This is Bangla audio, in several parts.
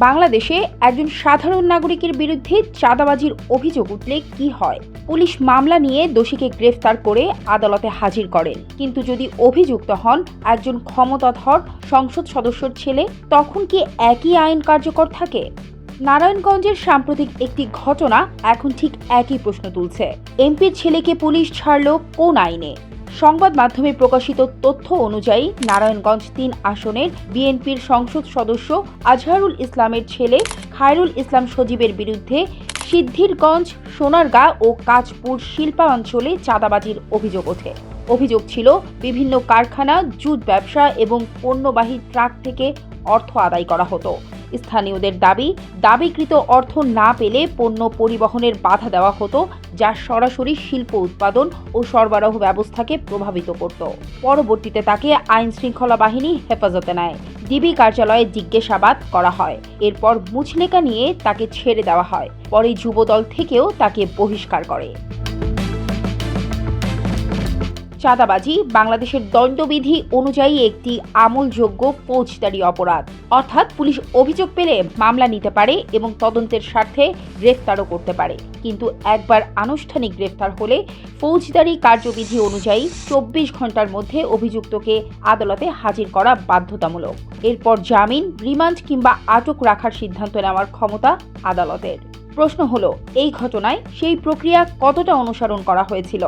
বাংলাদেশে একজন সাধারণ নাগরিকের বিরুদ্ধে চাঁদাবাজির অভিযোগ উঠলে কি হয়? পুলিশ মামলা নিয়ে দোষীকে গ্রেফতার করে আদালতে হাজির করেন, কিন্তু যদি অভিযুক্ত হন একজন ক্ষমতাধর সংসদ সদস্যর ছেলে, তখন কি একই আইন কার্যকর থাকে? নারায়ণগঞ্জের সাম্প্রতিক একটি ঘটনা এখন ঠিক একই প্রশ্ন তুলছে। এমপির ছেলেকে পুলিশ ছাড়ল কোন আইনে? সংবাদ মাধ্যমে প্রকাশিত তথ্য অনুযায়ী নারায়ণগঞ্জ ৩ আসনের বিএনপির সংসদ সদস্য আজহারুল ইসলামের ছেলে খায়রুল ইসলাম সজীবের বিরুদ্ধে সিদ্ধিরগঞ্জ, সোনারগাঁ ও কাঁচপুর শিল্পাঞ্চলে চাঁদাবাজির অভিযোগ ওঠে। অভিযোগ ছিল বিভিন্ন কারখানা, জুট ব্যবসা এবং পণ্যবাহী ট্রাক থেকে অর্থ আদায় করা হতো। স্থানীয়দের দাবিকৃত অর্থ না পেলে পণ্য পরিবহনের বাধা দেওয়া হতো, যা সরাসরি শিল্প উৎপাদন ও সরবরাহ ব্যবস্থাকে প্রভাবিত করত। পরবর্তীতে তাকে আইন শৃঙ্খলা বাহিনী হেফাজতে নেয়। ডিবি কার্যালয়ে জিজ্ঞাসাবাদ করা হয়। এরপর মুচলেকা নিয়ে তাকে ছেড়ে দেওয়া হয়। পরে যুবদল থেকেও তাকে বহিষ্কার করে। চাঁদাবাজি বাংলাদেশের দণ্ডবিধি অনুযায়ী একটি আমলযোগ্য ফৌজদারি অপরাধ, অর্থাৎ পুলিশ অভিযোগ পেলে মামলা নিতে পারে এবং তদন্তের স্বার্থে গ্রেফতারও করতে পারে। কিন্তু একবার আনুষ্ঠানিক গ্রেফতার হলে ফৌজদারি কার্যবিধি অনুযায়ী ২৪ ঘন্টার মধ্যে অভিযুক্তকে আদালতে হাজির করা বাধ্যতামূলক। এরপর জামিন, রিমান্ড কিংবা আটক রাখার সিদ্ধান্ত নেওয়ার ক্ষমতা আদালতের। প্রশ্ন হলো, এই ঘটনায় সেই প্রক্রিয়া কতটা অনুসরণ করা হয়েছিল?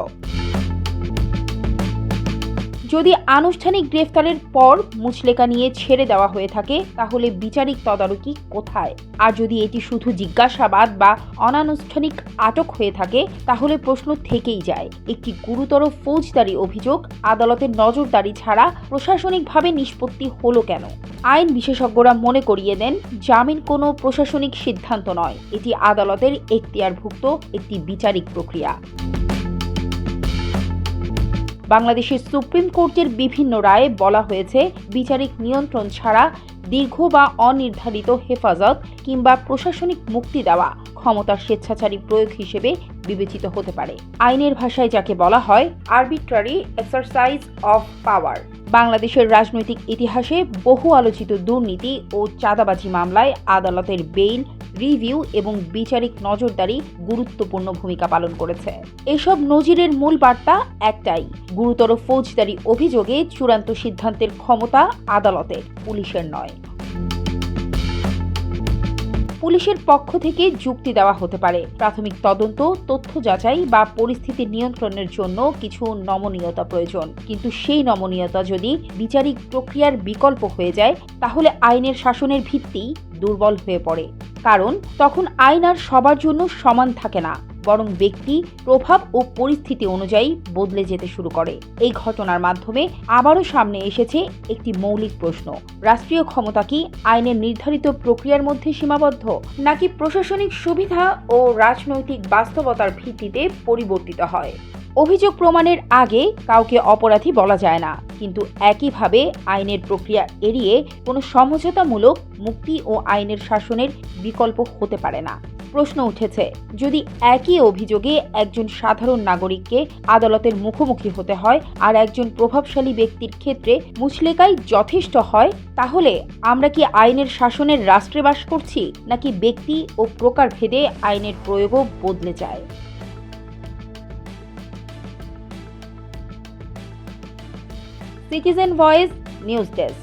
যদি আনুষ্ঠানিক গ্রেফতারের পর মুচলেকা নিয়ে ছেড়ে দেওয়া হয়ে থাকে, তাহলে বিচারিক তদারকি কোথায়? আর যদি এটি শুধু জিজ্ঞাসাবাদ বা অনানুষ্ঠানিক আটক হয়ে থাকে, তাহলে প্রশ্ন থেকেই যায়, একটি গুরুতর ফৌজদারি অভিযোগ আদালতের নজরদারি ছাড়া প্রশাসনিকভাবে নিষ্পত্তি হলো কেন? আইন বিশেষজ্ঞরা মনে করিয়ে দেন, জামিন কোনো প্রশাসনিক সিদ্ধান্ত নয়, এটি আদালতের এখতিয়ারভুক্ত একটি বিচারিক প্রক্রিয়া। বাংলাদেশের সুপ্রিম কোর্টের বিভিন্ন রায়ে বলা হয়েছে, বিচারিক নিয়ন্ত্রণ ছাড়া দীর্ঘ বা অনির্ধারিত হেফাজত কিংবা প্রশাসনিক মুক্তি দেওয়া ক্ষমতার স্বেচ্ছাচারী প্রয়োগ হিসেবে বিবেচিত হতে পারে। আইনের ভাষায় যাকে বলা হয় আরবিট্রারি এক্সারসাইজ অফ পাওয়ার। বাংলাদেশের রাজনৈতিক ইতিহাসে বহু আলোচিত দুর্নীতি ও চাঁদাবাজি মামলায় আদালতের বেইল, রিভিউ এবং বিচারিক নজরদারি গুরুত্বপূর্ণ ভূমিকা পালন করেছে। এসব নজিরের মূল বার্তা একটাই, গুরুতর ফৌজদারি অভিযোগে চূড়ান্ত সিদ্ধান্তের ক্ষমতা আদালতের, পুলিশের নয়। পুলিশের পক্ষ থেকে যুক্তি দেওয়া হতে পারে, প্রাথমিক তদন্ত, তথ্য যাচাই বা পরিস্থিতি নিয়ন্ত্রণের জন্য কিছু নমনীয়তা প্রয়োজন। কিন্তু সেই নমনীয়তা যদি বিচারিক প্রক্রিয়ার বিকল্প হয়ে যায়, তাহলে আইনের শাসনের ভিত্তি দুর্বল হয়ে পড়ে। কারণ তখন আইন আর সবার জন্য সমান থাকে না, বরং ব্যক্তি, প্রভাব ও পরিস্থিতি অনুযায়ী বদলে যেতে শুরু করে। এই ঘটনার মাধ্যমে আবারও সামনে এসেছে একটি মৌলিক প্রশ্ন, রাষ্ট্রীয় ক্ষমতা কি আইনের নির্ধারিত প্রক্রিয়ার মধ্যে সীমাবদ্ধ, নাকি প্রশাসনিক সুবিধা ও রাজনৈতিক বাস্তবতার ভিত্তিতে পরিবর্তিত হয়? অভিযোগ প্রমাণের আগে কাউকে অপরাধী বলা যায় না, কিন্তু একইভাবে আইনের প্রক্রিয়া এড়িয়ে কোনো সমঝোতামূলক মুক্তি ও আইনের শাসনের বিকল্প হতে পারে না। প্রশ্ন উঠেছে, যদি একই অভিযোগে একজন সাধারণ নাগরিককে আদালতের মুখোমুখি হতে হয় আর একজন প্রভাবশালী ব্যক্তির ক্ষেত্রে মুচলেকাই যথেষ্ট হয়, তাহলে আমরা কি আইনের শাসনের রাষ্ট্রে বাস করছি, নাকি ব্যক্তি ও প্রকারভেদে আইনের প্রয়োগও বদলে যায়? Citizen voice news desk.